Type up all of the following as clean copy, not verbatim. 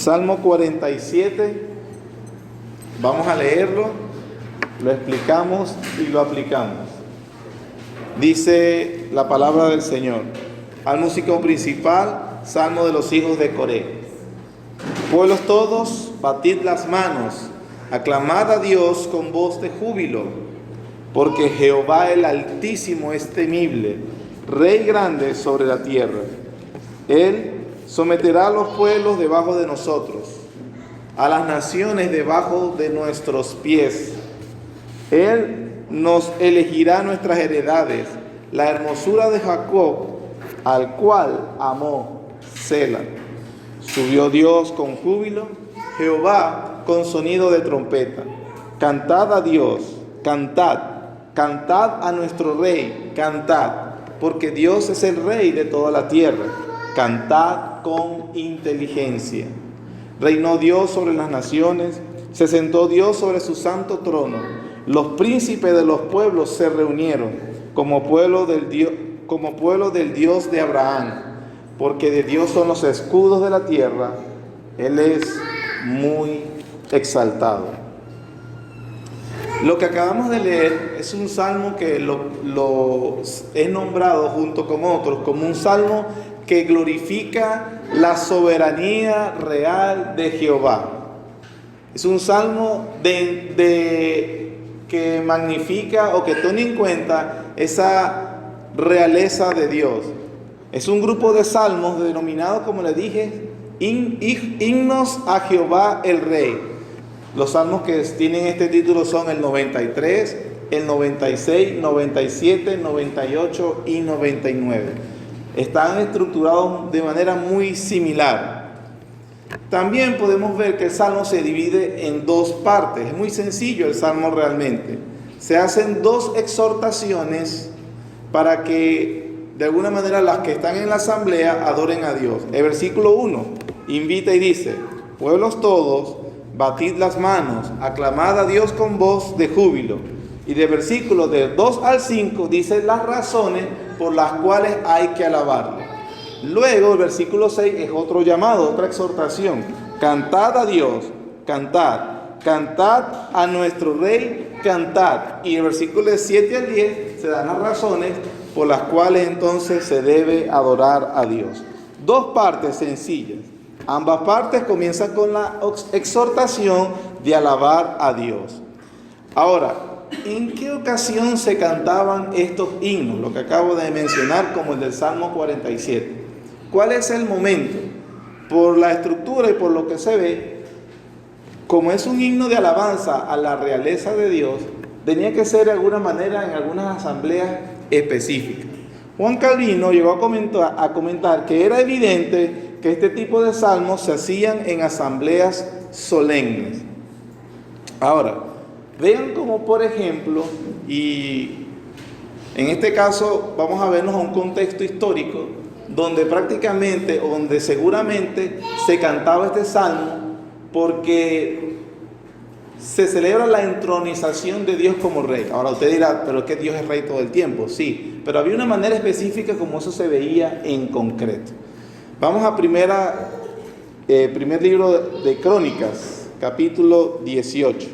Salmo 47, vamos a leerlo, lo explicamos y lo aplicamos. Dice la palabra del Señor. Al músico principal, Salmo de los hijos de Coré. Pueblos todos, batid las manos, aclamad a Dios con voz de júbilo, porque Jehová el Altísimo es temible, Rey grande sobre la tierra. Él someterá a los pueblos debajo de nosotros, a las naciones debajo de nuestros pies. Él nos elegirá nuestras heredades, la hermosura de Jacob, al cual amó Sela. Subió Dios con júbilo, Jehová con sonido de trompeta. Cantad a Dios, cantad, cantad a nuestro Rey, cantad, porque Dios es el Rey de toda la tierra. Cantad con inteligencia. Reinó Dios sobre las naciones, se sentó Dios sobre su santo trono. Los príncipes de los pueblos se reunieron como pueblo del Dios de Abraham, porque de Dios son los escudos de la tierra. Él es muy exaltado. Lo que acabamos de leer es un salmo que lo he nombrado junto con otros como un salmo que glorifica la soberanía real de Jehová. Es un salmo que magnifica o que toma en cuenta esa realeza de Dios. Es un grupo de salmos denominados, como le dije, himnos a Jehová el Rey. Los salmos que tienen este título son el 93, el 96, 97, 98 y 99. Están estructurados de manera muy similar. También podemos ver que el salmo se divide en dos partes. Es muy sencillo el salmo realmente. Se hacen dos exhortaciones para que de alguna manera las que están en la asamblea adoren a Dios. El versículo 1 invita y dice: pueblos todos, batid las manos, aclamad a Dios con voz de júbilo. Y del versículo del 2 al 5 dice las razones por las cuales hay que alabarlo. Luego el versículo 6 es otro llamado, otra exhortación. Cantad a Dios, cantad, cantad a nuestro Rey, cantad. Y el versículo de 7 al 10 se dan las razones por las cuales entonces se debe adorar a Dios. Dos partes sencillas. Ambas partes comienzan con la exhortación de alabar a Dios. Ahora, ¿en qué ocasión se cantaban estos himnos? Lo que acabo de mencionar, como el del Salmo 47. ¿Cuál es el momento? Por la estructura y por lo que se ve, como es un himno de alabanza a la realeza de Dios, tenía que ser de alguna manera en algunas asambleas específicas. Juan Calvino llegó a comentar que era evidente que este tipo de salmos se hacían en asambleas solemnes. Ahora, vean como por ejemplo, y en este caso vamos a vernos a un contexto histórico donde prácticamente, o donde seguramente se cantaba este salmo porque se celebra la entronización de Dios como Rey. Ahora usted dirá, pero es que Dios es Rey todo el tiempo. Sí, pero había una manera específica como eso se veía en concreto. Vamos a primer libro de Crónicas, capítulo 18.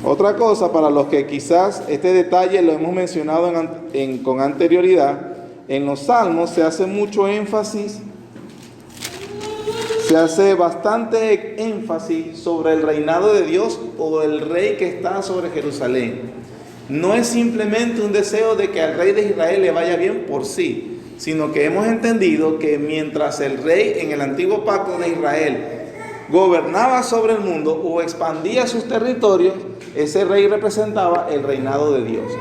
Otra cosa, para los que quizás este detalle lo hemos mencionado con anterioridad, en los salmos se hace mucho énfasis, se hace bastante énfasis sobre el reinado de Dios o el Rey que está sobre Jerusalén. No es simplemente un deseo de que al Rey de Israel le vaya bien por sí, sino que hemos entendido que mientras el Rey en el antiguo pacto de Israel gobernaba sobre el mundo o expandía sus territorios, ese Rey representaba el reinado de Dios.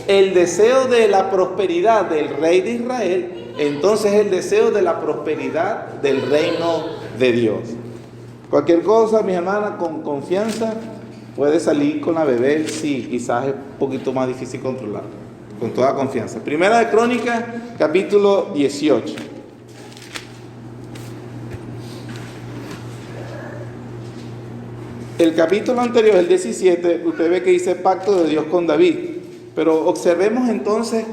El deseo de la prosperidad del Rey de Israel, entonces el deseo de la prosperidad del reino de Dios. Cualquier cosa, mis hermanas, con confianza, puede salir con la bebé, sí, quizás es un poquito más difícil controlar, con toda confianza. Primera de Crónicas, capítulo 18. El capítulo anterior, el 17, usted ve que dice pacto de Dios con David. Pero observemos entonces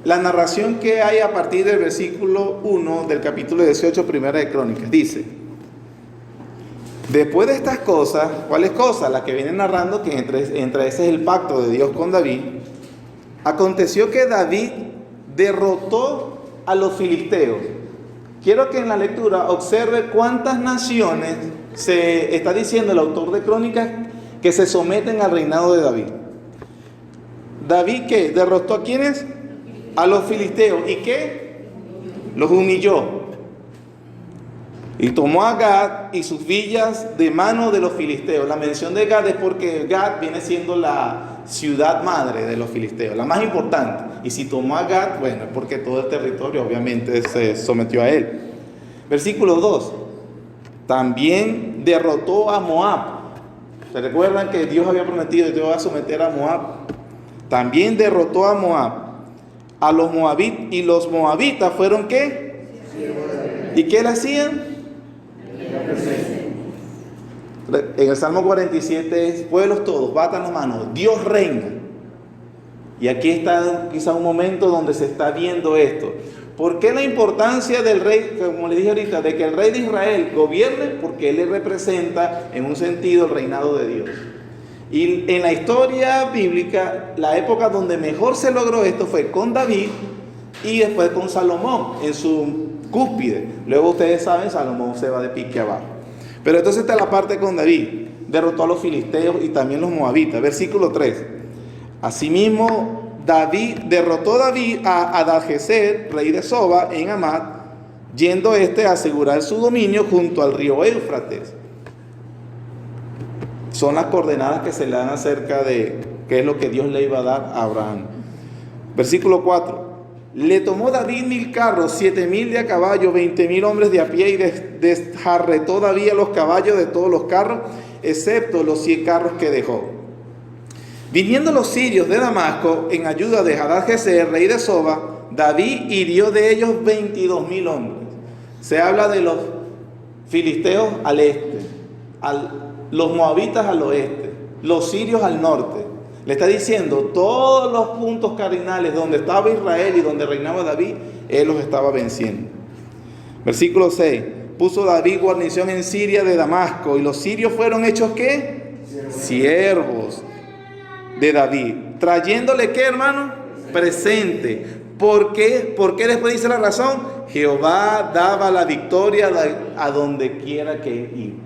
la narración que hay a partir del versículo 1 del capítulo 18, primera de Crónicas. Dice: después de estas cosas, ¿cuáles cosas? Las que vienen narrando, que entre ese es el pacto de Dios con David. Aconteció que David derrotó a los filisteos. Quiero que en la lectura observe cuántas naciones se está diciendo el autor de Crónicas que se someten al reinado de David. David, ¿qué? ¿Derrotó a quiénes? A los filisteos. ¿Y qué? Los humilló. Y tomó a Gad y sus villas de mano de los filisteos. La mención de Gad es porque Gad viene siendo la ciudad madre de los filisteos, la más importante. Y si tomó a Gad, bueno, es porque todo el territorio obviamente se sometió a él. Versículo 2. También derrotó a Moab. ¿Se recuerdan que Dios había prometido: Dios va a someter a Moab? También derrotó a Moab, a los moabitas. Y los moabitas fueron ¿qué? ¿Y qué le hacían? En el Salmo 47 es: pueblos todos, batan las manos, Dios reina. Y aquí está quizá un momento donde se está viendo esto. ¿Por qué la importancia del rey? Como le dije ahorita, de que el rey de Israel gobierne, porque él le representa en un sentido el reinado de Dios. Y en la historia bíblica, la época donde mejor se logró esto fue con David y después con Salomón en su cúspide. Luego ustedes saben, Salomón se va de pique abajo. Pero entonces está la parte con David. Derrotó a los filisteos y también los moabitas. Versículo 3. Asimismo, derrotó David a Hadadezer, rey de Soba, en Hamat, yendo a asegurar su dominio junto al río Éufrates. Son las coordenadas que se le dan acerca de qué es lo que Dios le iba a dar a Abraham. Versículo 4. Le tomó David 1000 carros, 7000 de a caballo, 20,000 hombres de a pie, y desjarretó David a los caballos de todos los carros, excepto los 100 carros que dejó. Viniendo los sirios de Damasco en ayuda de Hadadezer, rey de Soba, David hirió de ellos 22,000 hombres. Se habla de los filisteos al este, los moabitas al oeste, los sirios al norte. Le está diciendo todos los puntos cardinales donde estaba Israel y donde reinaba David, él los estaba venciendo. Versículo 6. Puso David guarnición en Siria de Damasco, y los sirios fueron hechos ¿qué? Siervos de David, trayéndole ¿qué, hermano? Presente. ¿Por qué? ¿Por qué? Después dice la razón: Jehová daba la victoria a donde quiera que iba.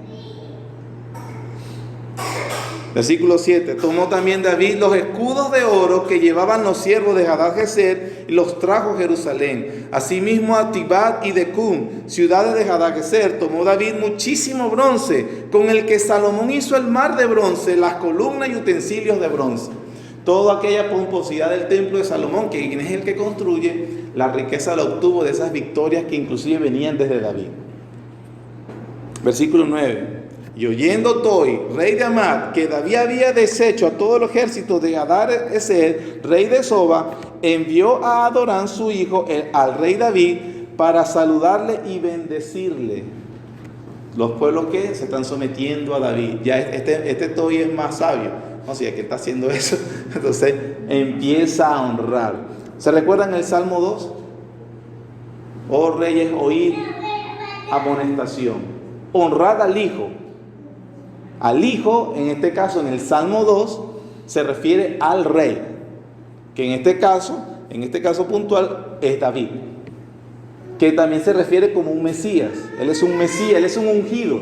Versículo 7. Tomó también David los escudos de oro que llevaban los siervos de Hadadezer y los trajo a Jerusalén. Asimismo a Tibat y Decum, ciudades de Hadadezer, tomó David muchísimo bronce, con el que Salomón hizo el mar de bronce, las columnas y utensilios de bronce. Toda aquella pomposidad del templo de Salomón, que quien es el que construye, la riqueza la obtuvo de esas victorias que inclusive venían desde David. Versículo 9. Y oyendo Toi, rey de Hamat, que David había deshecho a todo el ejército de Hadadezer, rey de Soba, envió a Adorán su hijo al rey David para saludarle y bendecirle. Los pueblos que se están sometiendo a David. Ya este Toi es más sabio. No sé, que está haciendo eso. Entonces empieza a honrar. ¿Se recuerdan el Salmo 2? Oh reyes, oíd amonestación. Honrad al hijo. Al hijo, en este caso, en el Salmo 2, se refiere al rey, que en este caso puntual, es David, que también se refiere como un Mesías. Él es un Mesías, él es un ungido.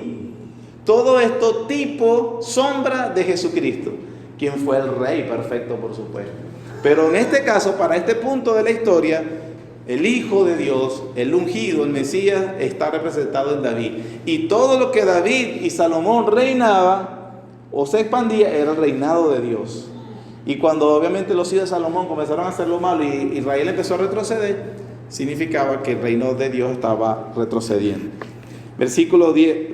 Todo esto tipo, sombra de Jesucristo, quien fue el rey perfecto, por supuesto. Pero en este caso, para este punto de la historia, el Hijo de Dios, el ungido, el Mesías, está representado en David. Y todo lo que David y Salomón reinaba o se expandía era el reinado de Dios. Y cuando obviamente los hijos de Salomón comenzaron a hacer lo malo y Israel empezó a retroceder, significaba que el reino de Dios estaba retrocediendo. Versículo 10,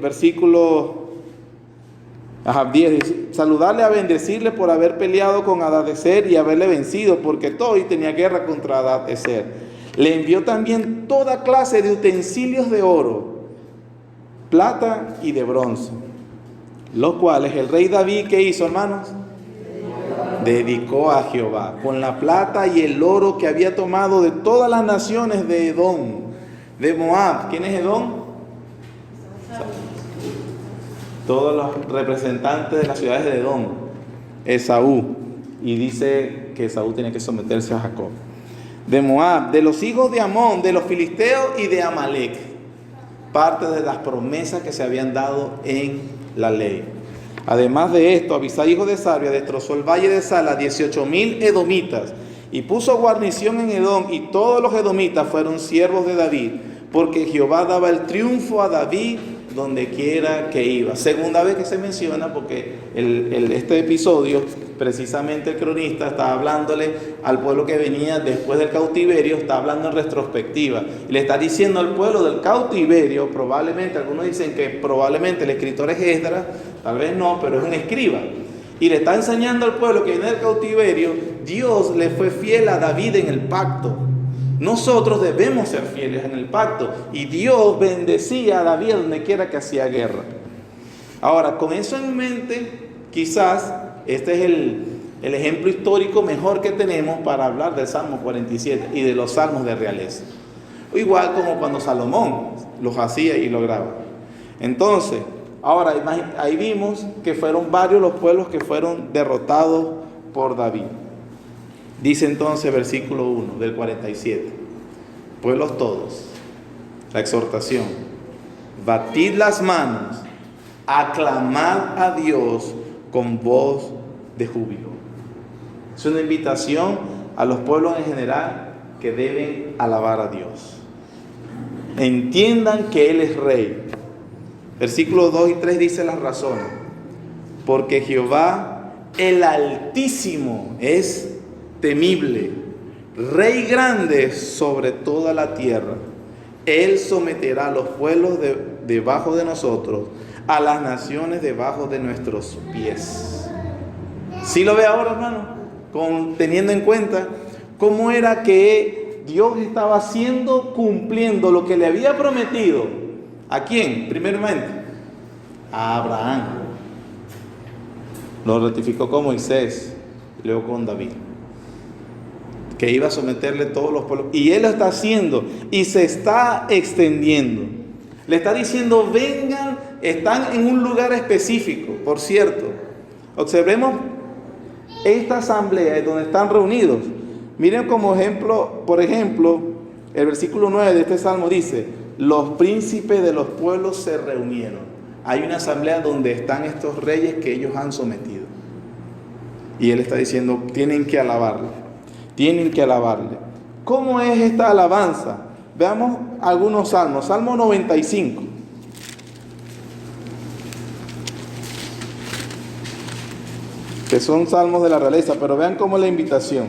10 dice: saludarle a bendecirle por haber peleado con Hadadezer y haberle vencido, porque Toi tenía guerra contra Hadadezer. Le envió también toda clase de utensilios de oro, plata y de bronce, los cuales el rey David, ¿qué hizo, hermanos? dedicó a Jehová con la plata y el oro que había tomado de todas las naciones de Edom, de Moab. ¿Quién es Edom? Todos los representantes de las ciudades de Edom, Esaú, y dice que Esaú tiene que someterse a Jacob. De Moab, de los hijos de Amón, de los filisteos y de Amalek, parte de las promesas que se habían dado en la ley. Además de esto, Abisai, hijo de Sarvia, destrozó el valle de Sala, 18,000 edomitas, y puso guarnición en Edom, y todos los edomitas fueron siervos de David, porque Jehová daba el triunfo a David donde quiera que iba. Segunda vez que se menciona, porque este episodio, precisamente el cronista está hablándole al pueblo que venía después del cautiverio, está hablando en retrospectiva, y le está diciendo al pueblo del cautiverio, probablemente, algunos dicen que probablemente el escritor es Esdras, tal vez no, pero es un escriba, y le está enseñando al pueblo que viene del cautiverio, Dios le fue fiel a David en el pacto. Nosotros debemos ser fieles en el pacto, y Dios bendecía a David donde quiera que hacía guerra. Ahora, con eso en mente, quizás este es el ejemplo histórico mejor que tenemos para hablar del Salmo 47 y de los salmos de realeza. Igual como cuando Salomón los hacía y lograba. Entonces, ahora ahí vimos que fueron varios los pueblos que fueron derrotados por David. Dice entonces versículo 1 del 47, pueblos todos, la exhortación, batid las manos, aclamad a Dios con voz de júbilo. Es una invitación a los pueblos en general que deben alabar a Dios. Entiendan que Él es Rey. Versículos 2 y 3 dice las razones. Porque Jehová el Altísimo es temible, Rey grande sobre toda la tierra. Él someterá a los pueblos debajo de nosotros, a las naciones debajo de nuestros pies. ¿Sí lo ve ahora, hermano? Teniendo en cuenta cómo era que Dios estaba cumpliendo lo que le había prometido. ¿A quién? Primeramente, a Abraham. Lo ratificó con Moisés, luego con David, que iba a someterle todos los pueblos. Y Él lo está haciendo y se está extendiendo. Le está diciendo, vengan, están en un lugar específico. Por cierto, observemos esta asamblea donde están reunidos. Miren como ejemplo, por ejemplo, el versículo 9 de este salmo dice, los príncipes de los pueblos se reunieron. Hay una asamblea donde están estos reyes que ellos han sometido. Y Él está diciendo, tienen que alabarle. Tienen que alabarle. ¿Cómo es esta alabanza? Veamos algunos salmos. Salmo 95. Que son salmos de la realeza, pero vean cómo es la invitación.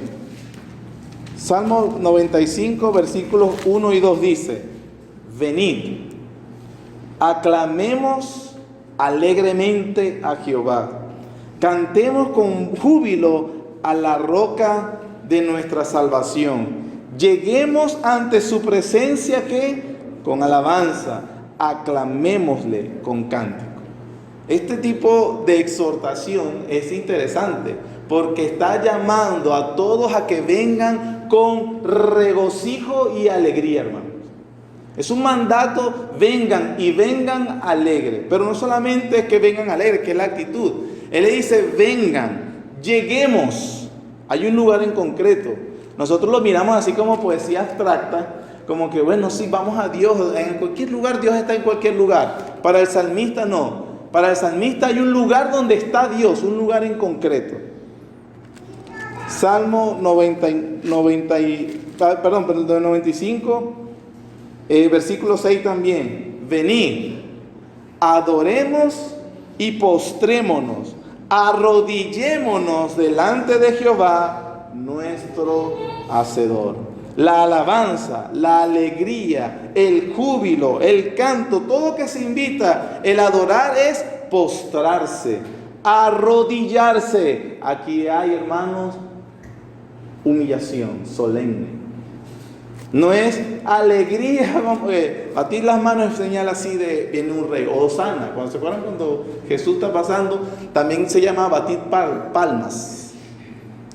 Salmo 95, versículos 1 y 2 dice, venid, aclamemos alegremente a Jehová, cantemos con júbilo a la roca de nuestra salvación, lleguemos ante su presencia que con alabanza, aclamémosle con cántico. Este tipo de exhortación es interesante porque está llamando a todos a que vengan con regocijo y alegría, hermanos. Es un mandato, vengan y vengan alegres. Pero no solamente es que vengan alegres, que es la actitud. Él le dice, vengan, lleguemos. Hay un lugar en concreto. Nosotros lo miramos así como poesía abstracta, como que bueno, sí, vamos a Dios. En cualquier lugar, Dios está en cualquier lugar. Para el salmista no. Para el salmista hay un lugar donde está Dios, un lugar en concreto. Salmo 95, versículo 6 también. Venid, adoremos y postrémonos, arrodillémonos delante de Jehová, nuestro Hacedor. La alabanza, la alegría, el júbilo, el canto, todo que se invita, el adorar es postrarse, arrodillarse. Aquí hay, hermanos, humillación solemne. No es alegría, batir las manos es señal así de viene un rey, o Hosana. Cuando se acuerdan cuando Jesús está pasando, también se llama batir palmas.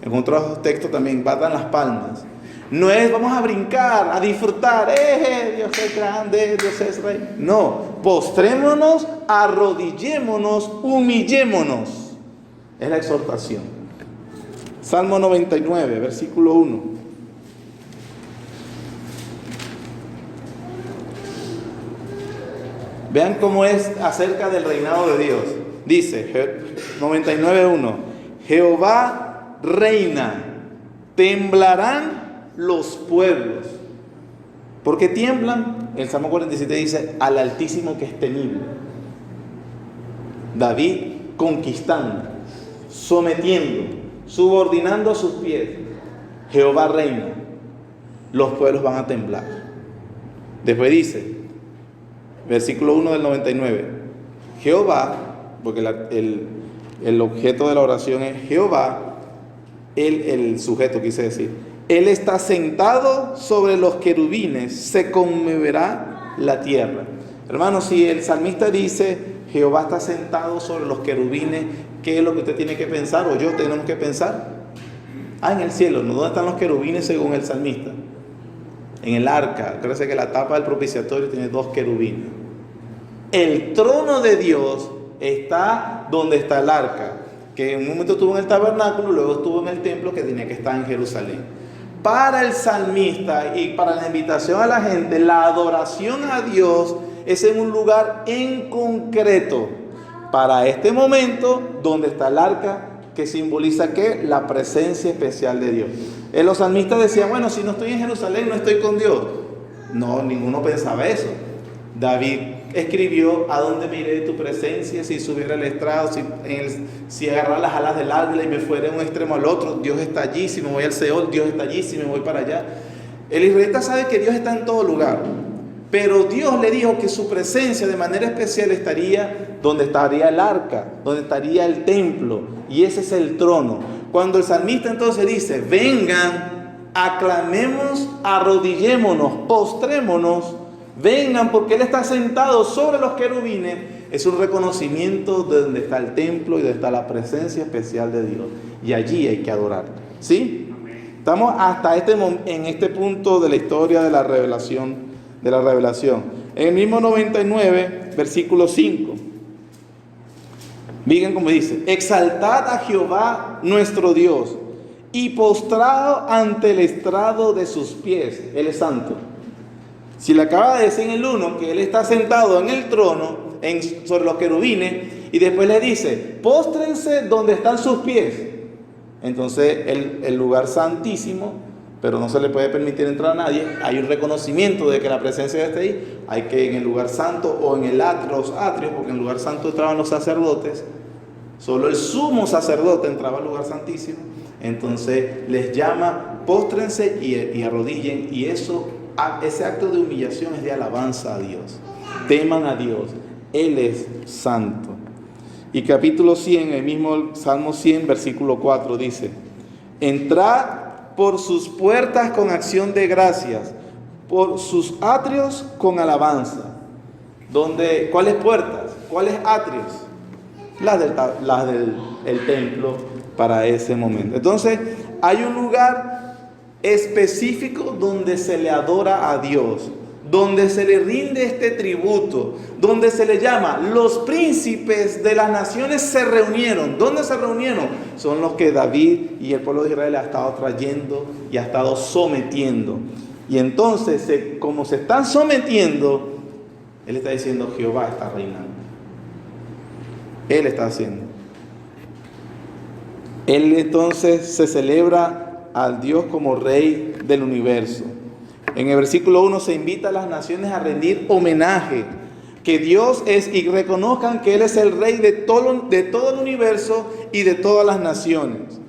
En otros textos también batan las palmas. No es vamos a brincar, a disfrutar, Dios es grande, Dios es rey. No, postrémonos, arrodillémonos, humillémonos. Es la exhortación. Salmo 99, versículo 1. Vean cómo es acerca del reinado de Dios. Dice 99:1: Jehová reina, temblarán los pueblos. ¿Por qué tiemblan? El Salmo 47 dice: al Altísimo que es temible. David conquistando, sometiendo, subordinando a sus pies. Jehová reina, los pueblos van a temblar. Después dice, versículo 1 del 99: Jehová, porque el objeto de la oración es Jehová, el sujeto quise decir. Él está sentado sobre los querubines, se conmoverá la tierra. Hermanos, si el salmista dice Jehová está sentado sobre los querubines, ¿qué es lo que usted tiene que pensar o yo tenemos que pensar? En el cielo, ¿no? ¿Dónde están los querubines según el salmista? En el arca. Acuérdense que la tapa del propiciatorio tiene 2 querubines. El trono de Dios está donde está el arca, que en un momento estuvo en el tabernáculo, luego estuvo en el templo que tenía que estar en Jerusalén. Para el salmista y para la invitación a la gente, la adoración a Dios es en un lugar en concreto. Para este momento, donde está el arca, que simboliza ¿qué? La presencia especial de Dios. Los salmistas decían, bueno, si no estoy en Jerusalén, no estoy con Dios. No, ninguno pensaba eso. David escribió: ¿a dónde me iré de tu presencia? Si subiera el estrado, si agarrara las alas del águila y me fuera de un extremo al otro, Dios está allí. Si me voy al Seol, Dios está allí. Si me voy para allá. El israelita sabe que Dios está en todo lugar, pero Dios le dijo que su presencia de manera especial estaría donde estaría el arca, donde estaría el templo, y ese es el trono. Cuando el salmista entonces dice: vengan, aclamemos, arrodillémonos, postrémonos, vengan, porque Él está sentado sobre los querubines, es un reconocimiento de donde está el templo y donde está la presencia especial de Dios. Y allí hay que adorar. ¿Sí? Estamos hasta en este punto de la historia de la revelación. En el mismo 99, versículo 5. Miren cómo dice: exaltad a Jehová nuestro Dios y postrado ante el estrado de sus pies. Él es santo. Si le acaba de decir en el 1 que Él está sentado en el trono, sobre los querubines, y después le dice: póstrense donde están sus pies. Entonces el lugar santísimo, pero no se le puede permitir entrar a nadie. Hay un reconocimiento de que la presencia está ahí. Hay que en el lugar santo o en los atrios, porque en el lugar santo entraban los sacerdotes. Solo el sumo sacerdote entraba al lugar santísimo. Entonces les llama: póstrense y arrodillen, y ese acto de humillación es de alabanza a Dios. Teman a Dios, Él es santo. Y capítulo 100, el mismo Salmo 100, versículo 4 dice: entrad por sus puertas con acción de gracias, por sus atrios con alabanza. ¿Cuáles puertas? ¿Cuáles atrios? Las del templo para ese momento. Entonces hay un lugar específico donde se le adora a Dios, donde se le rinde este tributo, donde se le llama: los príncipes de las naciones se reunieron. ¿Dónde se reunieron? Son los que David y el pueblo de Israel ha estado trayendo y ha estado sometiendo. Y entonces, como se están sometiendo, Él está diciendo: Jehová está reinando. Él está haciendo. Él entonces se celebra al Dios como Rey del universo. En el versículo 1 se invita a las naciones a rendir homenaje, que Dios es, y reconozcan que Él es el Rey de todo el universo y de todas las naciones.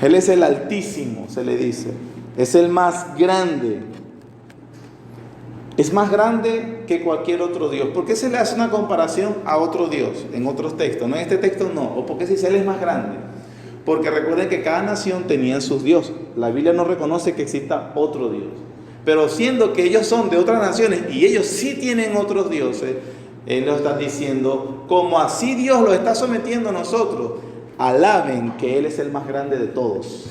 Él es el Altísimo, se le dice. Es el más grande. Es más grande que cualquier otro Dios. ¿Por qué se le hace una comparación a otro Dios en otros textos? No, en este texto no. ¿O por qué se dice Él es más grande? Porque recuerden que cada nación tenía sus dioses. La Biblia no reconoce que exista otro Dios. Pero siendo que ellos son de otras naciones y ellos sí tienen otros dioses, Él lo está diciendo: como así Dios lo está sometiendo a nosotros, alaben que Él es el más grande de todos.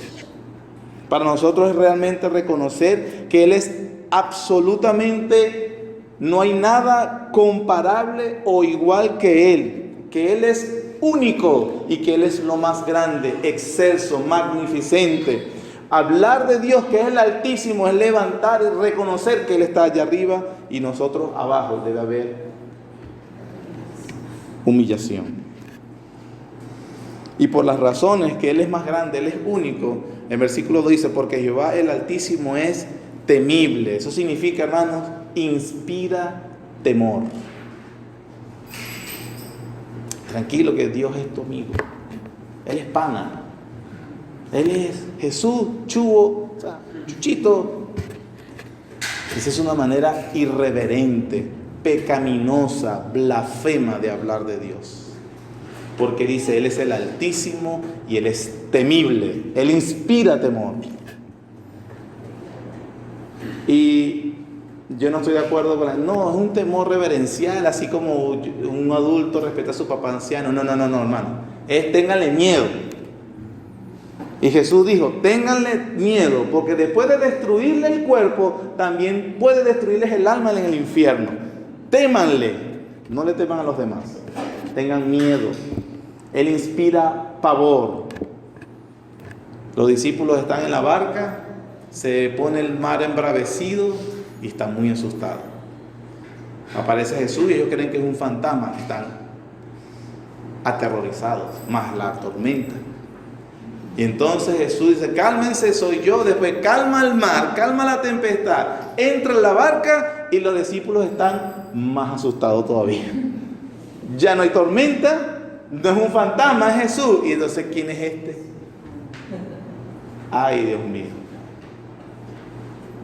Para nosotros es realmente reconocer que Él es absolutamente, no hay nada comparable o igual que Él es único y que Él es lo más grande, excelso, magnificente. Hablar de Dios, que es el Altísimo, es levantar y reconocer que Él está allá arriba y nosotros abajo. Debe haber humillación. Y por las razones que Él es más grande, Él es único, el versículo 2 dice, porque Jehová el Altísimo es temible. Eso significa, hermanos, inspira temor. Tranquilo que Dios es tu amigo. Él es pana. Él es Jesús, Chubo, o sea, Chuchito. Esa es una manera irreverente, pecaminosa, blasfema de hablar de Dios. Porque dice, Él es el Altísimo y Él es temible. Él inspira temor. Y yo no estoy de acuerdo con no, es un temor reverencial, así como un adulto respeta a su papá anciano. No, hermano. Es ténganle miedo. Y Jesús dijo, ténganle miedo, porque después de destruirle el cuerpo, también puede destruirles el alma en el infierno. Témanle, no le teman a los demás. Tengan miedo. Él inspira pavor. Los discípulos están en la barca, se pone el mar embravecido y están muy asustados. Aparece Jesús y ellos creen que es un fantasma, están aterrorizados, más la tormenta. Y entonces Jesús dice, cálmense, soy yo. Después calma el mar, calma la tempestad, entra en la barca y los discípulos están más asustados todavía. Ya no hay tormenta, no es un fantasma, es Jesús. Y entonces, ¿quién es este? Ay, Dios mío.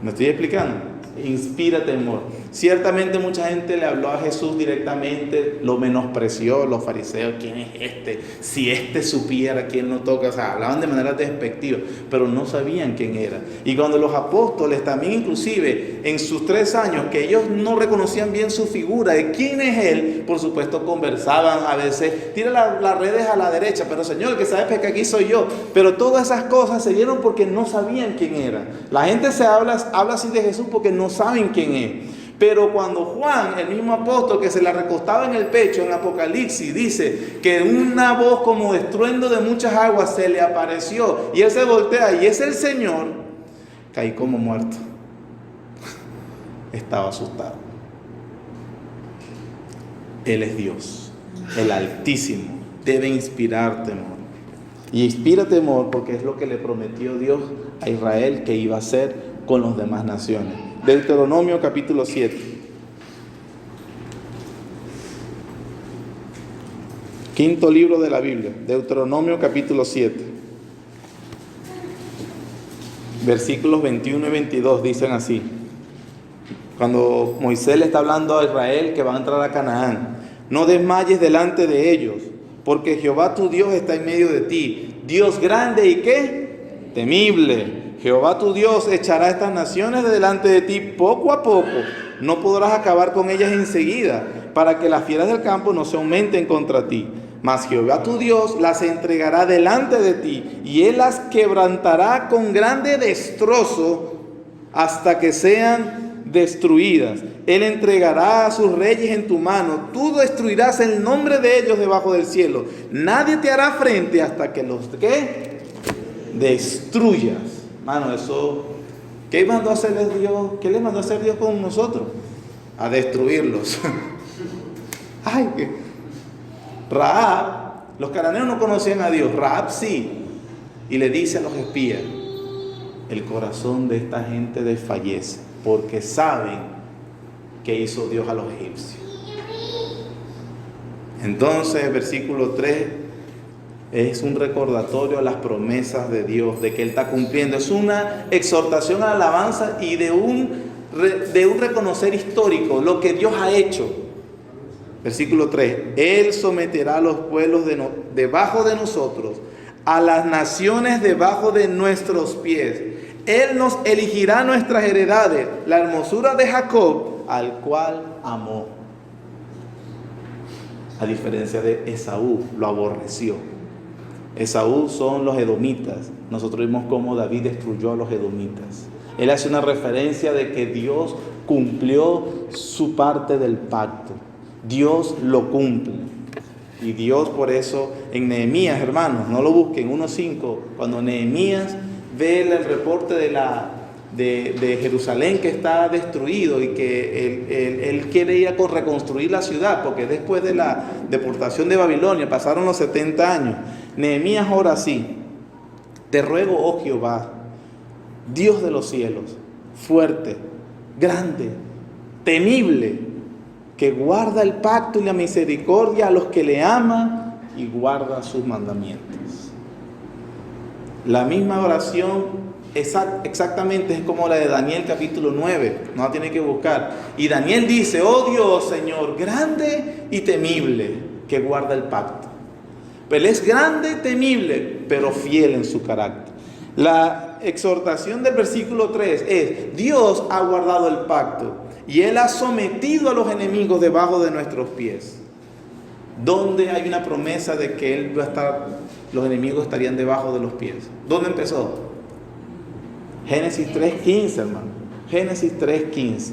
¿Me estoy explicando? Inspira temor. Ciertamente mucha gente le habló a Jesús directamente, lo menospreció, los fariseos, ¿quién es este? Si este supiera quién no toca, o sea, hablaban de manera despectiva, pero no sabían quién era. Y cuando los apóstoles también, inclusive en sus 3 años, que ellos no reconocían bien su figura, de quién es Él, por supuesto conversaban a veces, tira las redes a la derecha, pero Señor, el que sabe que aquí soy yo. Pero todas esas cosas se dieron porque no sabían quién era. La gente habla así de Jesús porque no saben quién es. Pero cuando Juan, el mismo apóstol que se la recostaba en el pecho en Apocalipsis, dice que una voz como de estruendo de muchas aguas se le apareció y él se voltea y es el Señor, caí como muerto. Estaba asustado. Él es Dios, el Altísimo, debe inspirar temor. Y inspira temor porque es lo que le prometió Dios a Israel que iba a hacer con las demás naciones. Deuteronomio capítulo 7. Quinto libro de la Biblia, Deuteronomio capítulo 7. Versículos 21 y 22 dicen así. Cuando Moisés le está hablando a Israel que va a entrar a Canaán. No desmayes delante de ellos, porque Jehová tu Dios está en medio de ti. Dios grande y ¿qué? Temible. Jehová tu Dios echará estas naciones de delante de ti poco a poco. No podrás acabar con ellas enseguida, para que las fieras del campo no se aumenten contra ti. Mas Jehová tu Dios las entregará delante de ti, y Él las quebrantará con grande destrozo hasta que sean destruidas. Él entregará a sus reyes en tu mano. Tú destruirás el nombre de ellos debajo del cielo. Nadie te hará frente hasta que los destruyas. Mano, eso, ¿qué mandó a hacerles Dios? ¿Qué les mandó a hacer Dios con nosotros? A destruirlos. Ay, Rahab, los cananeos no conocían a Dios, Rahab sí, y le dice a los espías, el corazón de esta gente desfallece, porque saben que hizo Dios a los egipcios. Entonces, versículo 3, es un recordatorio a las promesas de Dios, de que Él está cumpliendo. Es una exhortación a la alabanza y de un reconocer histórico, lo que Dios ha hecho. Versículo 3, Él someterá a los pueblos debajo de nosotros, a las naciones debajo de nuestros pies. Él nos elegirá nuestras heredades, la hermosura de Jacob, al cual amó. A diferencia de Esaú, lo aborreció. Esaú son los edomitas. Nosotros vimos cómo David destruyó a los edomitas. Él hace una referencia de que Dios cumplió su parte del pacto. Dios lo cumple. Y Dios por eso en Nehemías, hermanos, no lo busquen, 1:5, cuando Nehemías ve el reporte de Jerusalén que está destruido y que él quiere ir a reconstruir la ciudad, porque después de la deportación de Babilonia pasaron los 70 años. Nehemías ora así: te ruego, oh Jehová, Dios de los cielos, fuerte, grande, temible, que guarda el pacto y la misericordia a los que le aman y guarda sus mandamientos. La misma oración exactamente es como la de Daniel capítulo 9, no la tiene que buscar. Y Daniel dice: oh Dios, Señor, grande y temible, que guarda el pacto. Pero Él es grande y temible, pero fiel en su carácter. La exhortación del versículo 3 es: Dios ha guardado el pacto y Él ha sometido a los enemigos debajo de nuestros pies. ¿Dónde hay una promesa de que Él va a estar, los enemigos estarían debajo de los pies? ¿Dónde empezó? Génesis 3:15, hermano. Génesis 3:15.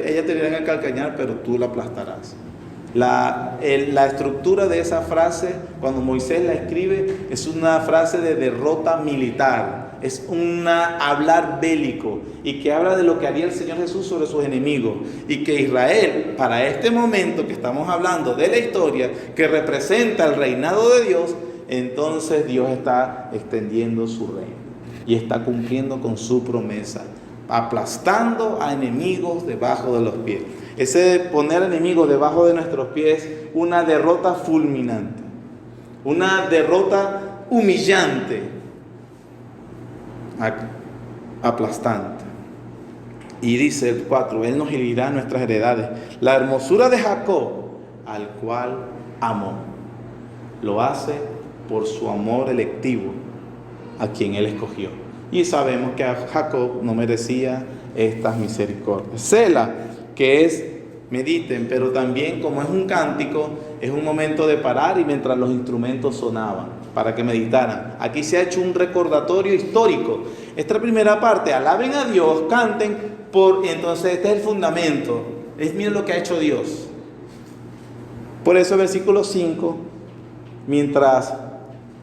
Ella te irá a calcañar, pero tú la aplastarás. La estructura de esa frase, cuando Moisés la escribe, es una frase de derrota militar. Es un hablar bélico y que habla de lo que haría el Señor Jesús sobre sus enemigos. Y que Israel, para este momento que estamos hablando de la historia, que representa el reinado de Dios, entonces Dios está extendiendo su reino y está cumpliendo con su promesa, aplastando a enemigos debajo de los pies. Ese poner enemigos debajo de nuestros pies, una derrota fulminante, una derrota humillante, aplastante. Y dice el 4: Él nos herirá nuestras heredades, la hermosura de Jacob, al cual amó. Lo hace por su amor electivo a quien Él escogió. Y sabemos que Jacob no merecía estas misericordias. Sela, que es mediten, pero también como es un cántico, es un momento de parar y mientras los instrumentos sonaban, para que meditaran. Aquí se ha hecho un recordatorio histórico. Esta primera parte: alaben a Dios, canten, entonces este es el fundamento. Miren lo que ha hecho Dios. Por eso el versículo 5, mientras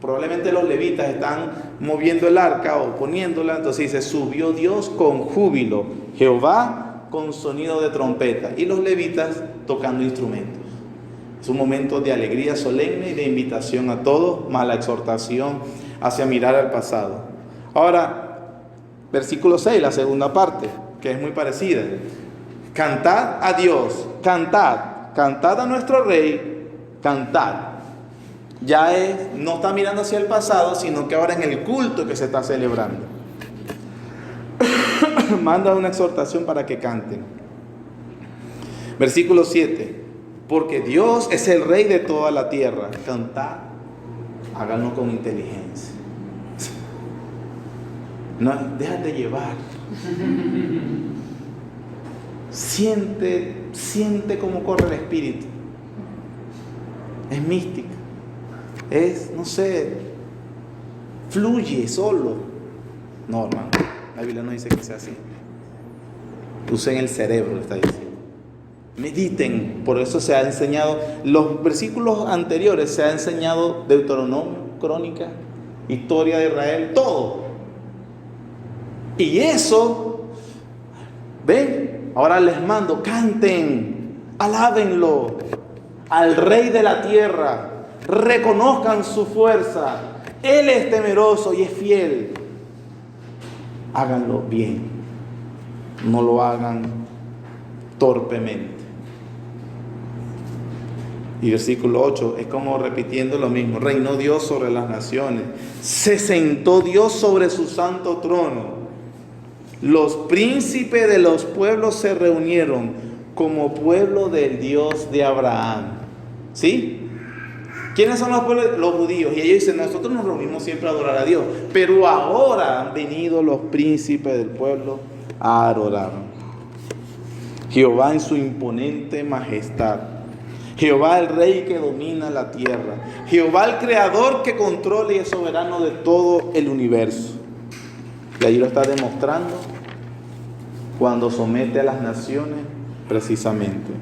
probablemente los levitas están moviendo el arca o poniéndola, entonces dice: subió Dios con júbilo, Jehová con sonido de trompeta, y los levitas tocando instrumentos. Es un momento de alegría solemne y de invitación a todos, más la exhortación hacia mirar al pasado. Ahora, versículo 6, la segunda parte, que es muy parecida: cantad a Dios, cantad a nuestro Rey, cantad. Ya no está mirando hacia el pasado, sino que ahora en el culto que se está celebrando. Manda una exhortación para que canten. Versículo 7: porque Dios es el Rey de toda la tierra. Cantad, háganlo con inteligencia. No, déjate llevar. Siente cómo corre el espíritu. Es mística. No sé, fluye solo. No, hermano, la Biblia no dice que sea así. Usen el cerebro, está diciendo. Mediten, por eso se ha enseñado, los versículos anteriores se ha enseñado Deuteronomio, Crónica, Historia de Israel, todo. Y eso, ven, ahora les mando, canten, alábenlo al Rey de la tierra. Reconozcan su fuerza. Él es temeroso y es fiel. Háganlo bien. No lo hagan torpemente. Y versículo 8 es como repitiendo lo mismo. Reinó Dios sobre las naciones. Se sentó Dios sobre su santo trono. Los príncipes de los pueblos se reunieron como pueblo del Dios de Abraham. ¿Sí? ¿Quiénes son los pueblos? Los judíos. Y ellos dicen: nosotros nos reunimos siempre a adorar a Dios, pero ahora han venido los príncipes del pueblo a adorar. Jehová en su imponente majestad. Jehová el Rey que domina la tierra. Jehová el Creador que controla y es soberano de todo el universo. Y ahí lo está demostrando cuando somete a las naciones precisamente.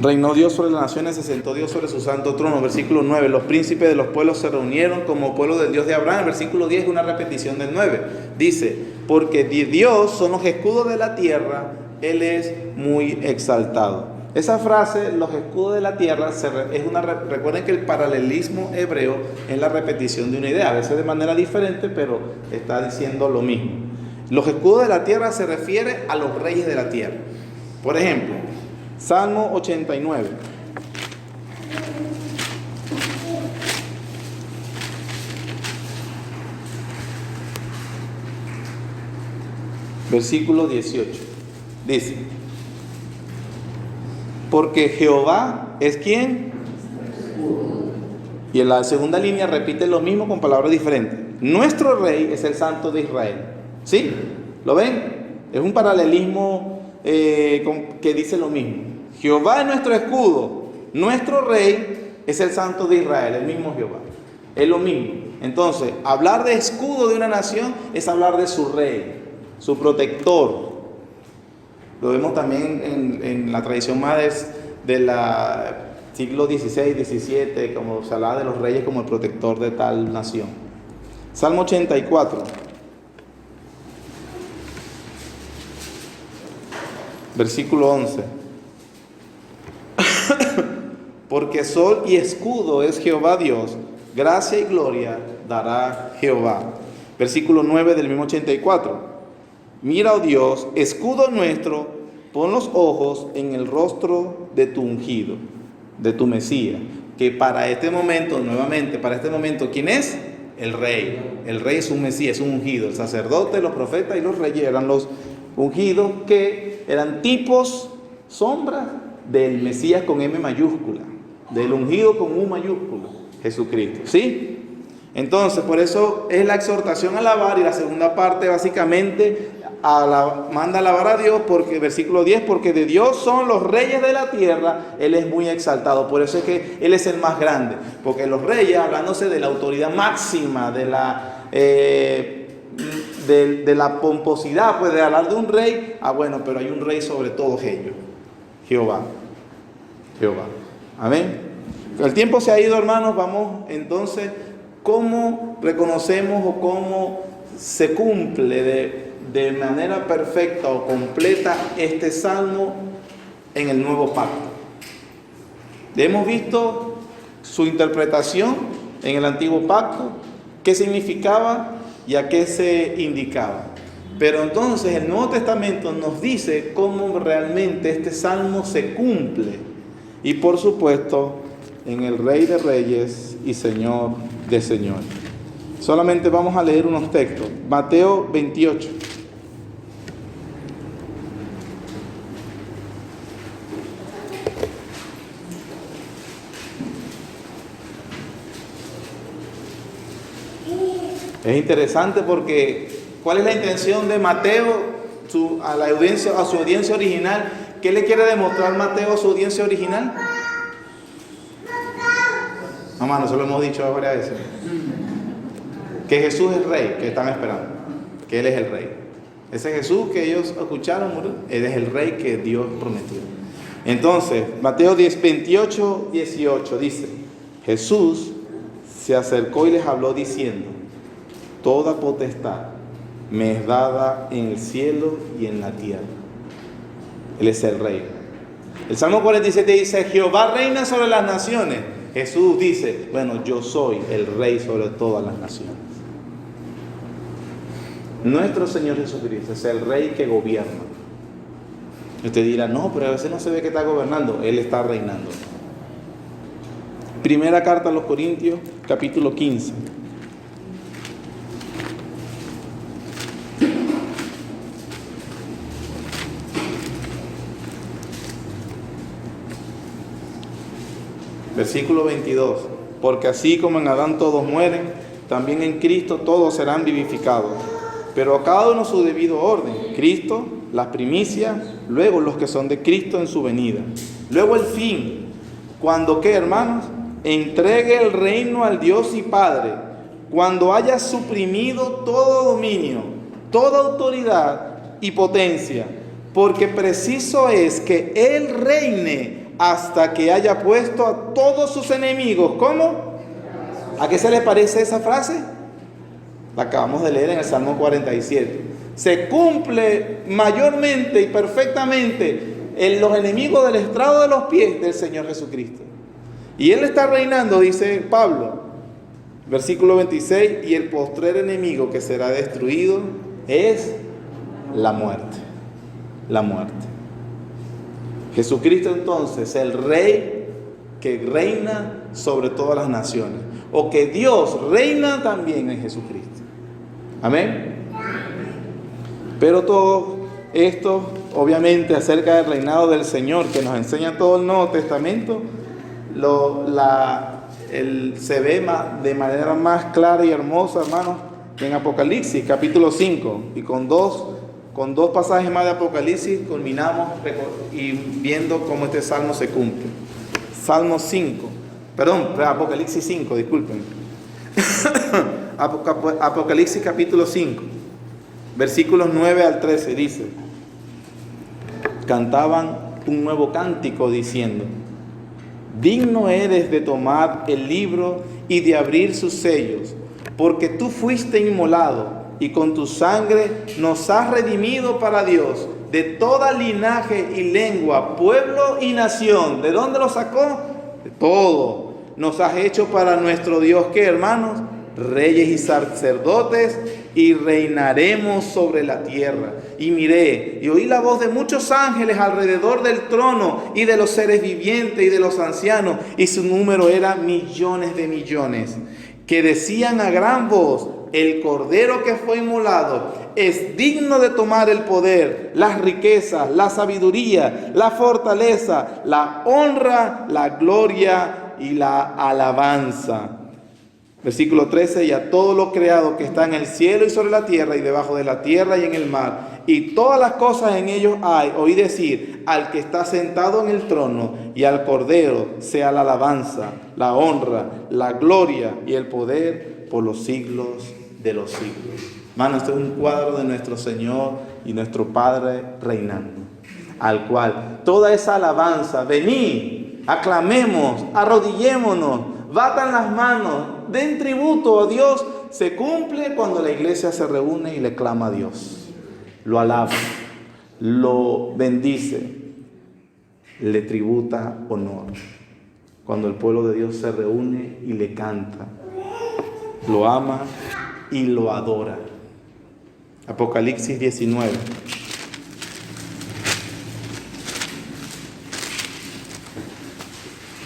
Reinó Dios sobre las naciones, se sentó Dios sobre su santo trono. Versículo 9, los príncipes de los pueblos se reunieron como pueblo del Dios de Abraham. Versículo 10 es una repetición del 9. Dice, porque Dios son los escudos de la tierra, Él es muy exaltado. Esa frase, los escudos de la tierra, recuerden que el paralelismo hebreo es la repetición de una idea, a veces de manera diferente, pero está diciendo lo mismo. Los escudos de la tierra se refiere a los reyes de la tierra. Por ejemplo, Salmo 89. Versículo 18. Dice, porque Jehová es ¿quién? Y en la segunda línea repite lo mismo con palabras diferentes. Nuestro rey es el Santo de Israel. ¿Sí? ¿Lo ven? Es un paralelismo que dice lo mismo. Jehová es nuestro escudo, nuestro rey es el Santo de Israel, el mismo Jehová. Es lo mismo. Entonces, hablar de escudo de una nación es hablar de su rey, su protector. Lo vemos también en la tradición más del siglo XVI, XVII, como se hablaba de los reyes como el protector de tal nación. Salmo 84. Versículo 11. Porque sol y escudo es Jehová Dios, gracia y gloria dará Jehová. Versículo 9 del mismo 84. Mira, oh Dios, escudo nuestro, pon los ojos en el rostro de tu ungido, de tu Mesías. Que para este momento, nuevamente, para este momento, ¿quién es? El rey. El rey es un Mesías, es un ungido. El sacerdote, los profetas y los reyes eran los ungidos que eran tipos, sombras del Mesías con M mayúscula, del ungido con U mayúscula, Jesucristo. ¿Sí? Entonces, por eso es la exhortación a alabar, y la segunda parte básicamente manda a alabar a Dios, porque versículo 10, porque de Dios son los reyes de la tierra, Él es muy exaltado. Por eso es que Él es el más grande, porque los reyes, hablándose de la autoridad máxima, de la pomposidad, pues de hablar de un rey, bueno, pero hay un rey sobre todos ellos, Jehová. Amén. El tiempo se ha ido, hermanos. Vamos entonces, ¿cómo reconocemos o cómo se cumple de manera perfecta o completa este salmo en el nuevo pacto? Hemos visto su interpretación en el antiguo pacto, qué significaba y a qué se indicaba. Pero entonces el Nuevo Testamento nos dice cómo realmente este salmo se cumple. Y por supuesto, en el Rey de Reyes y Señor de Señores. Solamente vamos a leer unos textos. Mateo 28. Es interesante porque ¿cuál es la intención de Mateo a su audiencia original? ¿Qué le quiere demostrar Mateo a su audiencia original? Mamá, no se lo hemos dicho varias veces. Que Jesús es el rey que están esperando. Que Él es el rey. Ese Jesús que ellos escucharon, Él es el rey que Dios prometió. Entonces, Mateo 28, 18 dice: Jesús se acercó y les habló diciendo: toda potestad me es dada en el cielo y en la tierra. Él es el rey. El Salmo 47 dice: Jehová reina sobre las naciones. Jesús dice: bueno, yo soy el rey sobre todas las naciones. Nuestro Señor Jesucristo es el rey que gobierna. Usted dirá: no, pero a veces no se ve que está gobernando. Él está reinando. Primera carta a los Corintios, capítulo 15. Versículo 22. Porque así como en Adán todos mueren, también en Cristo todos serán vivificados, pero a cada uno su debido orden. Cristo, las primicias, luego los que son de Cristo en su venida. Luego el fin, cuando ¿qué, hermanos? Entregue el reino al Dios y Padre, cuando haya suprimido todo dominio, toda autoridad y potencia, porque preciso es que Él reine hasta que haya puesto a todos sus enemigos. ¿Cómo? ¿A qué se le parece esa frase? La acabamos de leer en el Salmo 47. Se cumple mayormente y perfectamente en los enemigos del estrado de los pies del Señor Jesucristo. Y Él está reinando, dice Pablo, versículo 26, y el postrer enemigo que será destruido es la muerte. La muerte. Jesucristo entonces, el Rey que reina sobre todas las naciones, o que Dios reina también en Jesucristo. Amén. Pero todo esto, obviamente, acerca del reinado del Señor, que nos enseña todo el Nuevo Testamento, se ve de manera más clara y hermosa, hermanos, en Apocalipsis, capítulo 5, y con dos pasajes más de Apocalipsis culminamos y viendo cómo este salmo se cumple. Apocalipsis 5, disculpen. Apocalipsis capítulo 5, versículos 9 al 13 dice: cantaban un nuevo cántico diciendo: digno eres de tomar el libro y de abrir sus sellos, porque tú fuiste inmolado y con tu sangre nos has redimido para Dios de toda linaje y lengua, pueblo y nación. ¿De dónde lo sacó? De todo. Nos has hecho para nuestro Dios, ¿qué, hermanos? Reyes y sacerdotes, y reinaremos sobre la tierra. Y miré y oí la voz de muchos ángeles alrededor del trono y de los seres vivientes y de los ancianos, y su número era millones de millones, que decían a gran voz: el Cordero que fue inmolado es digno de tomar el poder, las riquezas, la sabiduría, la fortaleza, la honra, la gloria y la alabanza. Versículo 13: y a todo lo creado que está en el cielo y sobre la tierra y debajo de la tierra y en el mar, y todas las cosas en ellos hay, oí decir al que está sentado en el trono y al Cordero sea la alabanza, la honra, la gloria y el poder por los siglos de los siglos. Hermano, este es un cuadro de nuestro Señor y nuestro Padre reinando, al cual toda esa alabanza, venid, aclamemos, arrodillémonos, batan las manos, den tributo a Dios, se cumple cuando la iglesia se reúne y le clama a Dios, lo alaba, lo bendice, le tributa honor. Cuando el pueblo de Dios se reúne y le canta, lo ama y lo adora. Apocalipsis 19.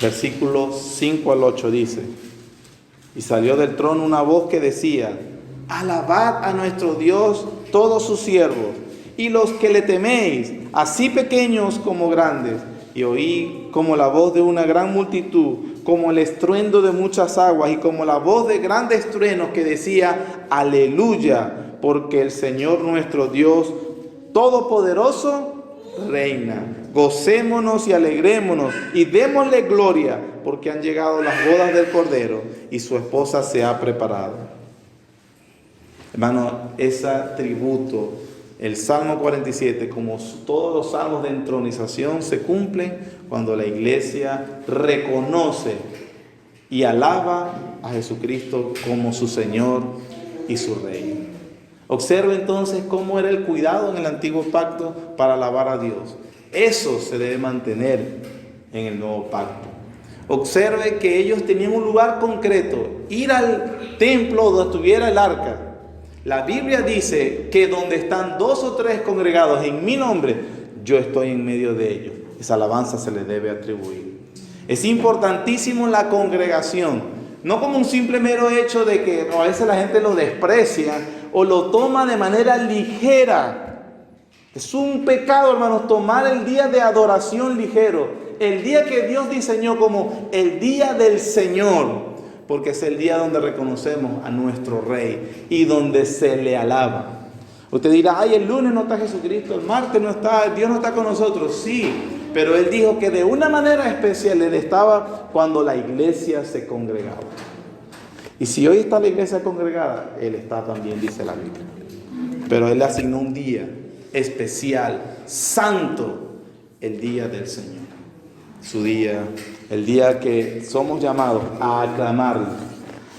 Versículos 5 al 8 dice: y salió del trono una voz que decía: alabad a nuestro Dios todos sus siervos, y los que le teméis, así pequeños como grandes. Y oí como la voz de una gran multitud, como el estruendo de muchas aguas, y como la voz de grandes truenos que decía: aleluya, porque el Señor nuestro Dios Todopoderoso reina. Gocémonos y alegrémonos y démosle gloria, porque han llegado las bodas del Cordero y su esposa se ha preparado. Hermano, ese tributo, el Salmo 47, como todos los salmos de entronización, se cumplen cuando la iglesia reconoce y alaba a Jesucristo como su Señor y su Rey. Observe entonces cómo era el cuidado en el antiguo pacto para alabar a Dios. Eso se debe mantener en el nuevo pacto. Observe que ellos tenían un lugar concreto, ir al templo donde estuviera el arca. La Biblia dice que donde están 2 o 3 congregados en mi nombre, yo estoy en medio de ellos. Esa alabanza se le debe atribuir. Es importantísimo la congregación, no como un simple mero hecho de que a veces la gente lo desprecia o lo toma de manera ligera. Es un pecado, hermanos, tomar el día de adoración ligero, el día que Dios diseñó como el día del Señor, porque es el día donde reconocemos a nuestro Rey y donde se le alaba. Usted dirá, ay, el lunes no está Jesucristo, el martes no está, Dios no está con nosotros. Sí, pero Él dijo que de una manera especial Él estaba cuando la iglesia se congregaba. Y si hoy está la iglesia congregada, Él está también, dice la Biblia. Pero Él le asignó un día especial, santo, el día del Señor. Su día, el día que somos llamados a aclamarlo.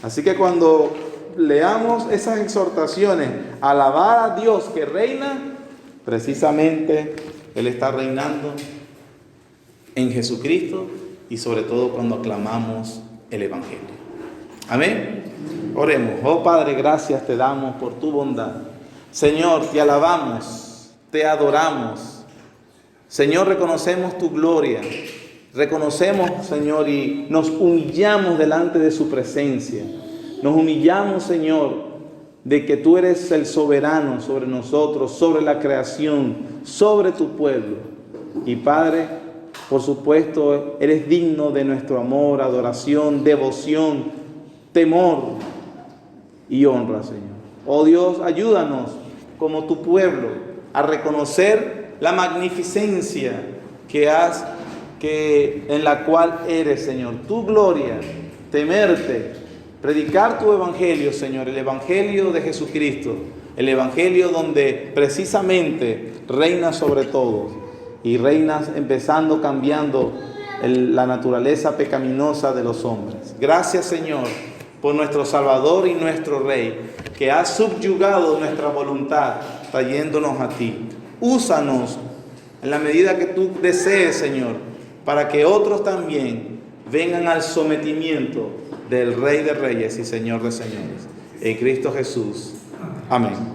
Así que cuando leamos esas exhortaciones, alabar a Dios que reina, precisamente Él está reinando en Jesucristo y sobre todo cuando aclamamos el Evangelio. Amén. Oremos. Oh Padre, gracias te damos por tu bondad. Señor, te alabamos, te adoramos. Señor, reconocemos tu gloria. Reconocemos, Señor, y nos humillamos delante de su presencia. Nos humillamos, Señor, de que tú eres el soberano sobre nosotros, sobre la creación, sobre tu pueblo. Y Padre, por supuesto, eres digno de nuestro amor, adoración, devoción, temor y honra, Señor. Oh Dios, ayúdanos como tu pueblo a reconocer la magnificencia en la cual eres, Señor, tu gloria, temerte, predicar tu evangelio, Señor, el evangelio de Jesucristo, el evangelio donde precisamente reinas sobre todos y reinas empezando cambiando la naturaleza pecaminosa de los hombres. Gracias, Señor, por nuestro Salvador y nuestro Rey, que ha subyugado nuestra voluntad trayéndonos a ti. Úsanos en la medida que tú desees, Señor, para que otros también vengan al sometimiento del Rey de Reyes y Señor de Señores. En Cristo Jesús. Amén.